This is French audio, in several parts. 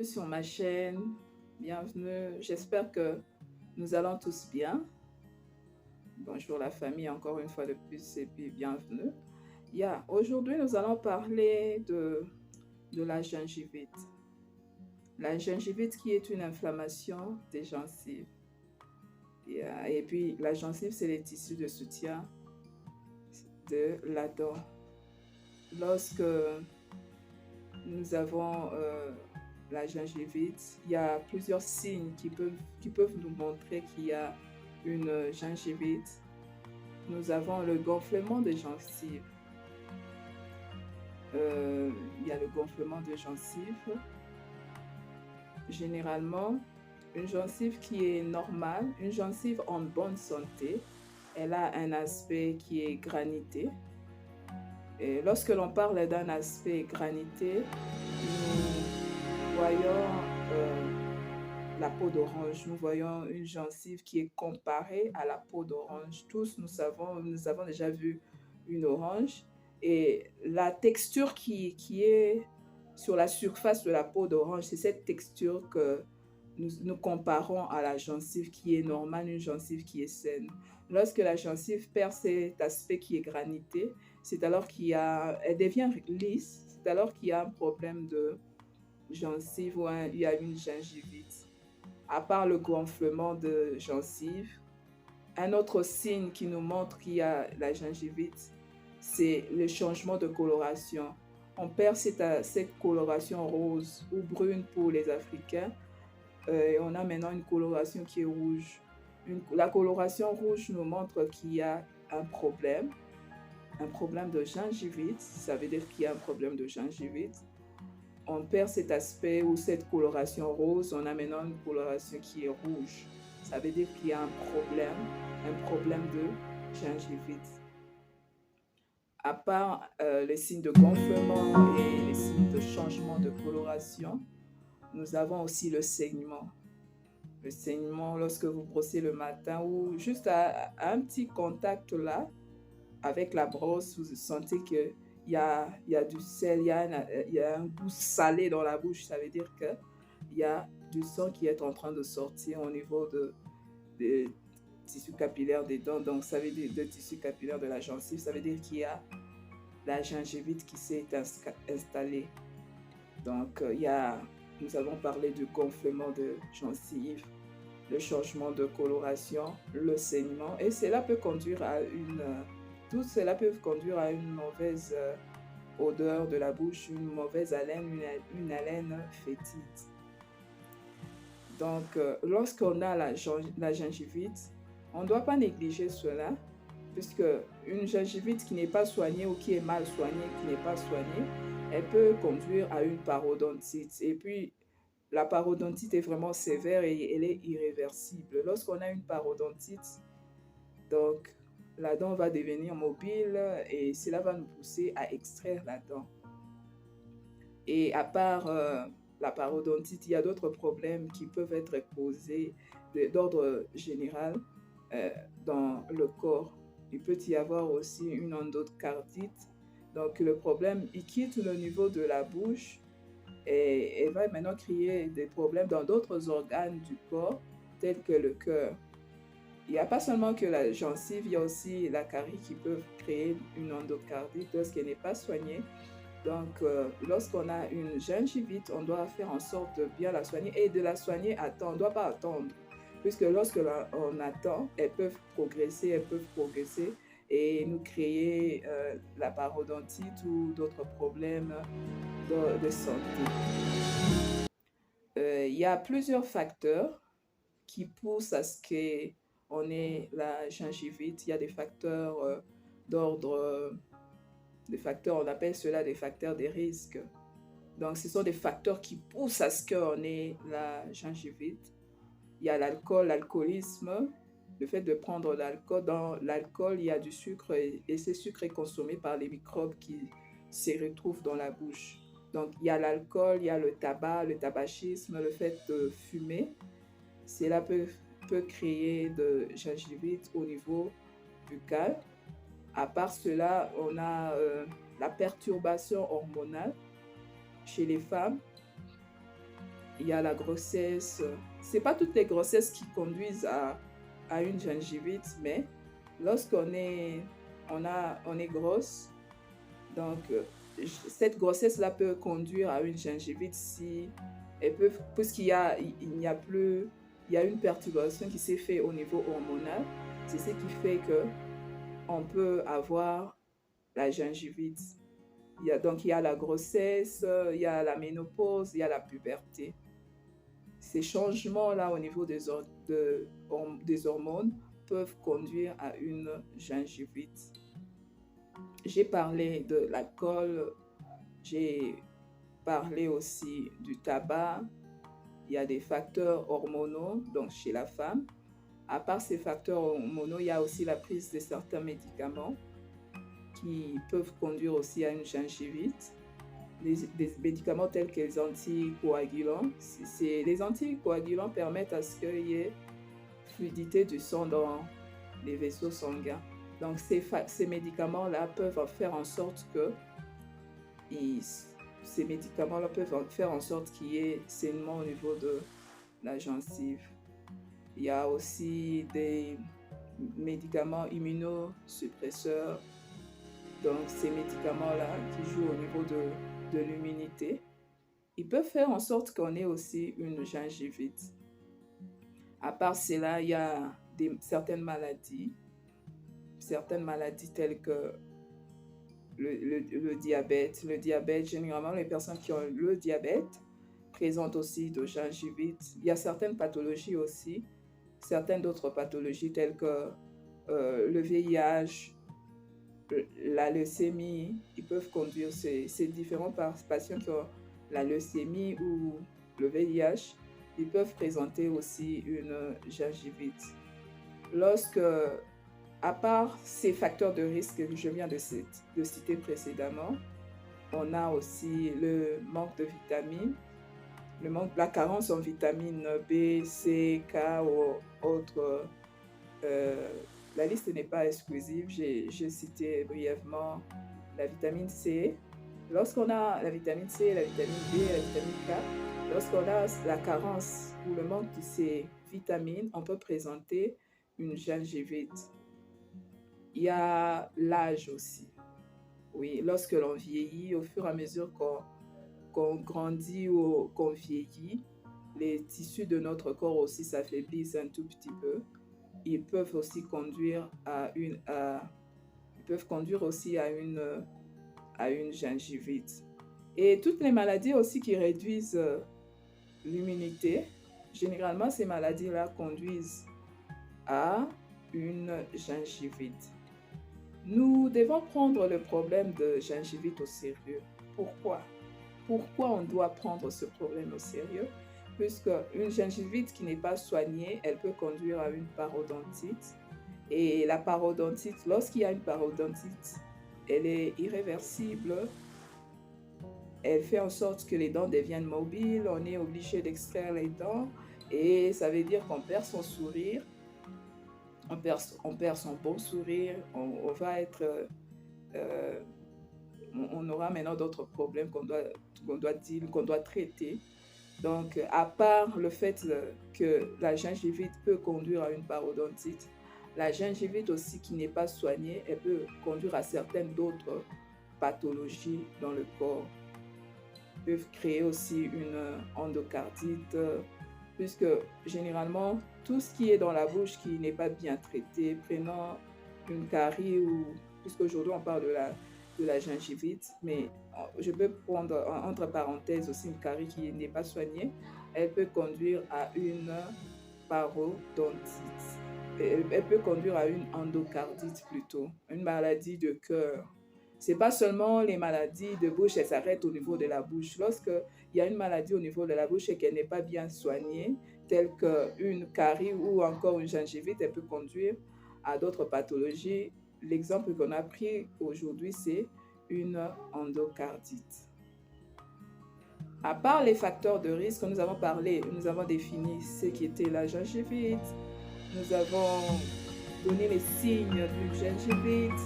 Sur ma chaîne. Bienvenue. J'espère que nous allons tous bien. Bonjour la famille, encore une fois de plus, et puis bienvenue. Aujourd'hui, nous allons parler de la gingivite. La gingivite qui est une inflammation des gencives. Et puis, la gencive, c'est les tissus de soutien de la dent. Lorsque nous avons la gingivite, il y a plusieurs signes qui peuvent nous montrer qu'il y a une gingivite. Nous avons le gonflement des gencives. Il y a le gonflement des gencives. Généralement, une gencive qui est normale, une gencive en bonne santé, elle a un aspect qui est granité. Et lorsque l'on parle d'un aspect granité, nous voyons la peau d'orange. Nous voyons une gencive qui est comparée à la peau d'orange. Tous, nous avons déjà vu une orange. Et la texture qui est sur la surface de la peau d'orange, c'est cette texture que nous comparons à la gencive qui est normale, une gencive qui est saine. Lorsque la gencive perd cet aspect qui est granité, c'est alors elle devient lisse, c'est alors qu'il y a un problème de gencive ou il y a une gingivite. À part le gonflement de gencive, un autre signe qui nous montre qu'il y a la gingivite, c'est le changement de coloration. On perd cette coloration rose ou brune pour les Africains. Et on a maintenant une coloration qui est rouge. La coloration rouge nous montre qu'il y a un problème de gingivite. Ça veut dire qu'il y a un problème de gingivite. On perd cet aspect ou cette coloration rose, on a maintenant une coloration qui est rouge. Ça veut dire qu'il y a un problème de gingivite. À part les signes de gonflement et les signes de changement de coloration, nous avons aussi le saignement. Le saignement lorsque vous brossez le matin ou juste à un petit contact là, avec la brosse, vous sentez qu'il y a du sel, il y a un goût salé dans la bouche. Ça veut dire qu'il y a du sang qui est en train de sortir au niveau des tissus capillaires des dents. Donc, ça veut dire de tissus capillaires de la gencive. Ça veut dire qu'il y a la gingivite qui s'est installée. Donc, nous avons parlé du gonflement de gencive, le changement de coloration, le saignement. Et cela peut conduire à tout cela peut conduire à une mauvaise odeur de la bouche, une mauvaise haleine, une haleine fétide. Donc, lorsqu'on a la gingivite, on ne doit pas négliger cela, puisque une gingivite qui n'est pas soignée ou qui est mal soignée, qui n'est pas soignée, elle peut conduire à une parodontite. Et puis, la parodontite est vraiment sévère et elle est irréversible. Lorsqu'on a une parodontite, donc, la dent va devenir mobile et cela va nous pousser à extraire la dent. Et à part la parodontite, il y a d'autres problèmes qui peuvent être causés d'ordre général dans le corps. Il peut y avoir aussi une endocardite. Donc, le problème, il quitte le niveau de la bouche et va maintenant créer des problèmes dans d'autres organes du corps, tels que le cœur. Il n'y a pas seulement que la gencive, il y a aussi la carie qui peut créer une endocardite lorsqu'elle n'est pas soignée. Donc, lorsqu'on a une gingivite, on doit faire en sorte de bien la soigner et de la soigner à temps. On ne doit pas attendre, puisque lorsque on attend, elles peuvent progresser et nous créer la parodontite ou d'autres problèmes de santé. Il y a plusieurs facteurs qui poussent à ce qu'on ait la gingivite. Il y a des facteurs on appelle cela des facteurs de risque. Donc, ce sont des facteurs qui poussent à ce qu'on ait la gingivite. Il y a l'alcool, l'alcoolisme, le fait de prendre l'alcool. Dans l'alcool, il y a du sucre et ce sucre est consommé par les microbes qui se retrouvent dans la bouche. Donc, il y a l'alcool, il y a le tabac, le tabagisme, le fait de fumer. Cela peut créer de gingivite au niveau buccal. À part cela, on a la perturbation hormonale chez les femmes. il y a la grossesse. C'est pas toutes les grossesses qui conduisent à une gingivite, mais lorsqu'on est, on est grosse, donc cette grossesse-là peut conduire à une gingivite si elle peut, puisqu'il y a, il n'y a plus, il y a une perturbation qui s'est faite au niveau hormonal. C'est ce qui fait que on peut avoir la gingivite. Donc, il y a la grossesse, il y a la ménopause, il y a la puberté. Ces changements-là au niveau des hormones peuvent conduire à une gingivite. J'ai parlé de l'alcool, j'ai parlé aussi du tabac. Il y a des facteurs hormonaux, donc chez la femme. À part ces facteurs hormonaux, il y a aussi la prise de certains médicaments qui peuvent conduire aussi à une gingivite. Des médicaments tels que les anticoagulants. Les anticoagulants permettent à ce qu'il y ait fluidité du sang dans les vaisseaux sanguins. Donc ces médicaments-là peuvent faire en sorte que ces médicaments-là peuvent faire en sorte qu'il y ait saignement au niveau de la gencive. Il y a aussi des médicaments immunosuppresseurs. Donc ces médicaments-là qui jouent au niveau de l'immunité, ils peuvent faire en sorte qu'on ait aussi une gingivite. À part cela, il y a certaines maladies telles que le diabète. Le diabète, généralement, les personnes qui ont le diabète présentent aussi de gingivite. Il y a certaines pathologies aussi, certaines d'autres pathologies telles que le VIH, la leucémie, ils peuvent conduire ces différents patients qui ont la leucémie ou le VIH, ils peuvent présenter aussi une gingivite. À part ces facteurs de risque que je viens de citer précédemment, on a aussi le manque de vitamines, la carence en vitamines B, C, K ou autres. La liste n'est pas exclusive, j'ai cité brièvement la vitamine C. Lorsqu'on a la vitamine C, la vitamine B, la vitamine K, lorsqu'on a la carence ou le manque de ces vitamines, on peut présenter une gingivite. Il y a l'âge aussi. Oui, lorsque l'on vieillit, au fur et à mesure qu'on grandit ou qu'on vieillit, les tissus de notre corps aussi s'affaiblissent un tout petit peu. Ils peuvent aussi conduire aussi à une gingivite. Et toutes les maladies aussi qui réduisent l'immunité, généralement ces maladies-là conduisent à une gingivite. Nous devons prendre le problème de gingivite au sérieux. Pourquoi? Pourquoi on doit prendre ce problème au sérieux? Puisque une gingivite qui n'est pas soignée, elle peut conduire à une parodontite. Et la parodontite, lorsqu'il y a une parodontite, elle est irréversible. Elle fait en sorte que les dents deviennent mobiles, on est obligé d'extraire les dents et ça veut dire qu'on perd son sourire, on perd son bon sourire, on va être... on aura maintenant d'autres problèmes qu'on doit traiter. Donc, à part le fait que la gingivite peut conduire à une parodontite, la gingivite aussi qui n'est pas soignée, elle peut conduire à certaines d'autres pathologies dans le corps. Elle peut créer aussi une endocardite, puisque généralement, tout ce qui est dans la bouche qui n'est pas bien traité, prenant une carie ou, puisqu'aujourd'hui on parle de la gingivite, mais je peux prendre entre parenthèses aussi une carie qui n'est pas soignée, elle peut conduire à une parodontite. Elle peut conduire à une endocardite plutôt, une maladie de cœur. Ce n'est pas seulement les maladies de bouche, elles s'arrêtent au niveau de la bouche. Lorsqu'il y a une maladie au niveau de la bouche et qu'elle n'est pas bien soignée, telle qu'une carie ou encore une gingivite, elle peut conduire à d'autres pathologies. L'exemple qu'on a pris aujourd'hui, c'est une endocardite. À part les facteurs de risque, nous avons défini ce qui était la gingivite, nous avons donné les signes d'une gingivite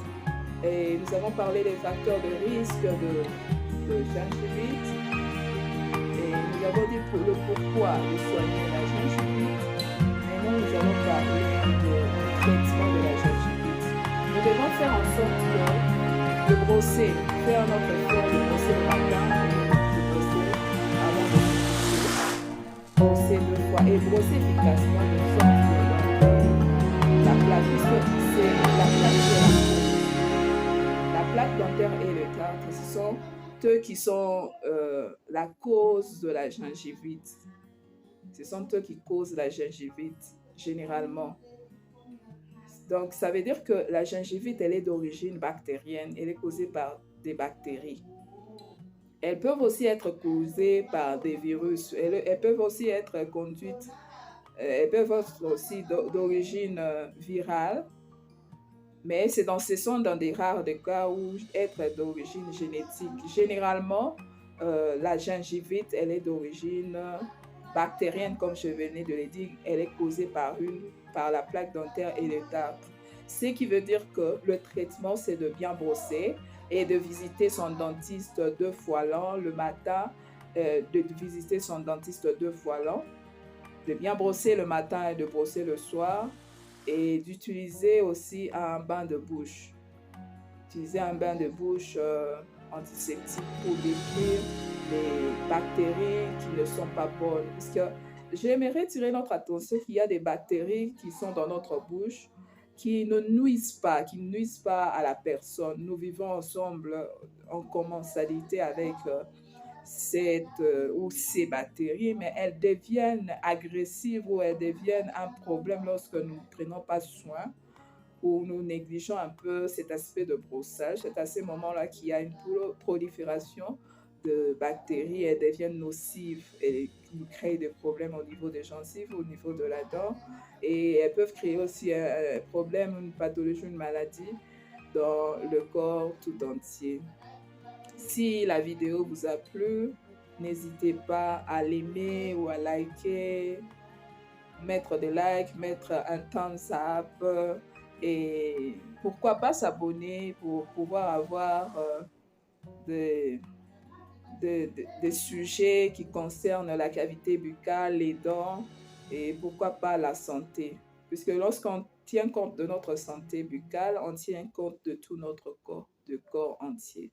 et nous avons parlé des facteurs de risque de gingivite. Et nous avons dit pour le pourquoi de soigner la gingivite. Maintenant, nous allons parler du traitement de la gingivite. Nous devons faire en sorte de brosser, faire notre effort de brosser le matin et de brosser avant de se coucher. Brosser 2 fois et brosser efficacement de sorte que la plaque, puisque c'est la plaque sur la peau. La plaque dentaire et le tartre, ce sont eux qui sont la cause de la gingivite. Ce sont eux qui causent la gingivite, généralement. Donc, ça veut dire que la gingivite, elle est d'origine bactérienne. Elle est causée par des bactéries. Elles peuvent aussi être causées par des virus. Elles peuvent aussi être conduites, elles peuvent être aussi d'origine virale. Mais ce sont dans des rares cas où être d'origine génétique. Généralement, la gingivite, elle est d'origine bactérienne, comme je venais de le dire. Elle est causée par la plaque dentaire et le tartre. Ce qui veut dire que le traitement, c'est de bien brosser et de visiter son dentiste 2 fois l'an le matin, de visiter son dentiste 2 fois l'an, de bien brosser le matin et de brosser le soir, et d'utiliser aussi un bain de bouche. Utiliser un bain de bouche antiseptique pour détruire les bactéries qui ne sont pas bonnes. Parce que j'aimerais tirer notre attention qu'il y a des bactéries qui sont dans notre bouche qui ne nuisent pas à la personne. Nous vivons ensemble en commensalité avec ces bactéries, mais elles deviennent agressives ou elles deviennent un problème lorsque nous ne prenons pas soin ou nous négligeons un peu cet aspect de brossage. C'est à ce moment-là qu'il y a une prolifération de bactéries, elles deviennent nocives et nous créent des problèmes au niveau des gencives, au niveau de la dent, et elles peuvent créer aussi un problème, une pathologie, une maladie dans le corps tout entier. Si la vidéo vous a plu, n'hésitez pas à l'aimer ou à liker, mettre des likes, mettre un thumbs up et pourquoi pas s'abonner pour pouvoir avoir des sujets qui concernent la cavité buccale, les dents et pourquoi pas la santé. Puisque lorsqu'on tient compte de notre santé buccale, on tient compte de tout notre corps entier.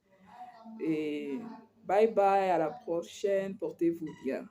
Et bye bye, à la prochaine, portez-vous bien.